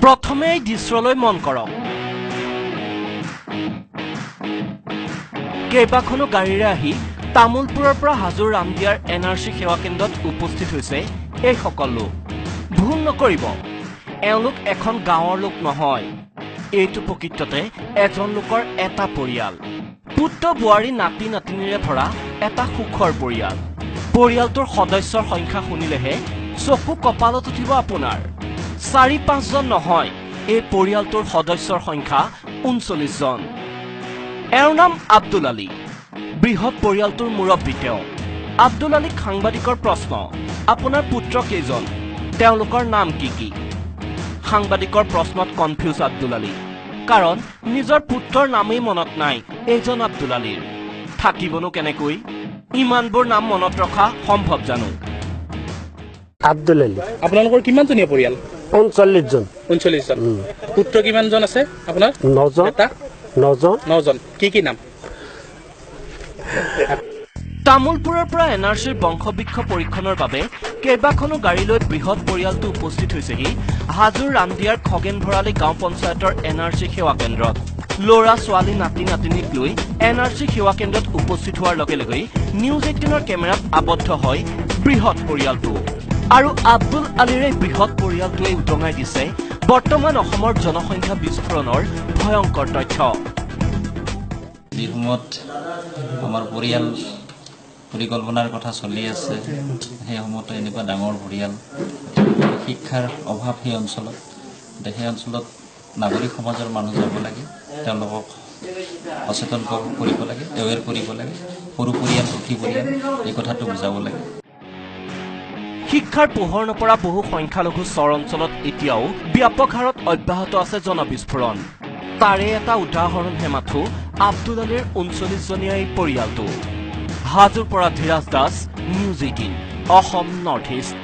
প্ৰথমে এই দৃশ্যলৈ মন কৰক কেইবাখনো গাড়ীৰে আহি তামুলপুৰৰ পৰা হাজোৰ ৰামদিয়াৰ এনআৰচি সেৱা কেন্দ্ৰত উপস্থিত হৈছে এই সকল লোক ভুল নকৰিব এওঁলোক এখন গাঁৱৰ লোক নহয় এইটো প্ৰকৃততে এজন লোকৰ এটা পৰিয়াল পুত্ৰ বোৱাৰী নাতি নাতিনীৰে ভৰা এটা সুখৰ পৰিয়াল পৰিয়ালটোৰ সদস্যৰ সংখ্যা শুনিলেহে চকু কপালত উঠিব আপোনাৰ ৪-৫ জন নহয় এই পৰিয়ালটোৰ সদস্যৰ সংখ্যা ৩৯ জন এওঁৰ নাম আব্দুল আলী বৃহৎ পৰিয়ালটোৰ মুৰব্বী তেওঁ আব্দুল আলীক সাংবাদিকৰ প্ৰশ্ন আপোনাৰ পুত্ৰ কেইজন তেওঁলোকৰ নাম কি কি সাংবাদিকৰ প্ৰশ্নত কনফিউজ আব্দুল আলী কাৰণ নিজৰ পুত্ৰৰ নামেই মনত নাই এইজন আব্দুল আলীৰ থাকিবনো কেনেকৈ ইমানবোৰ নাম মনত ৰখা সম্ভৱ জানো আব্দুল আলী আপোনালোকৰ কিমানজনীয়া পৰিয়াল ৩৯ জন ৩৯ জন পুত্ৰ কিমানজন আছে আপোনাৰ ৯ জন এটা ৯ জন কি নাম তামুলপুৰৰ পৰা এনআৰচিৰ বংশবৃক্ষ পৰীক্ষণৰ বাবে কেইবাখনো গাড়ী লৈ বৃহৎ পৰিয়ালটো উপস্থিত হৈছেহি হাজোৰ ৰামদিয়াৰ খগেন ভৰালী গাঁও পঞ্চায়তৰ এনআৰচি সেৱা কেন্দ্ৰত ল'ৰা ছোৱালী নাতি নাতিনীক লৈ এনআৰচি সেৱা কেন্দ্ৰত উপস্থিত হোৱাৰ লগে লগে নিউজ ১৮ৰ কেমেৰাত আবদ্ধ হয় বৃহৎ পৰিয়ালটো আৰু আব্দুল আলীৰ এই বৃহৎ পৰিয়ালটোৱে উদঙাই দিছে বৰ্তমান অসমৰ জনসংখ্যা বিস্ফোৰণৰ ভয়ংকৰ তথ্য এই সময়ত আমাৰ পৰিয়াল পৰিকল্পনাৰ কথা চলি আছে সেই সময়তে এনেকুৱা ডাঙৰ পৰিয়াল শিক্ষাৰ অভাৱ সেই অঞ্চলত নাগৰিক সমাজৰ মানুহ যাব লাগে তেওঁলোকক সচেতন কৰিব লাগে এৱেৰ কৰিব লাগে সৰু পৰিয়াল সুখী পৰিয়াল এই কথাটো বুজাব লাগে শিক্ষাৰ পোহৰ নপৰা বহু সংখ্যালঘু চৰ অঞ্চলত এতিয়াও ব্যাপক হাৰত অব্যাহত আছে জনবিস্ফোৰণ তাৰে এটা উদাহৰণহে মাথো আব্দুল আলীৰ ৩৯জনীয়া এই পৰিয়ালটো হাজোৰ পৰা Dhiraj Das news ১৮ Assam north east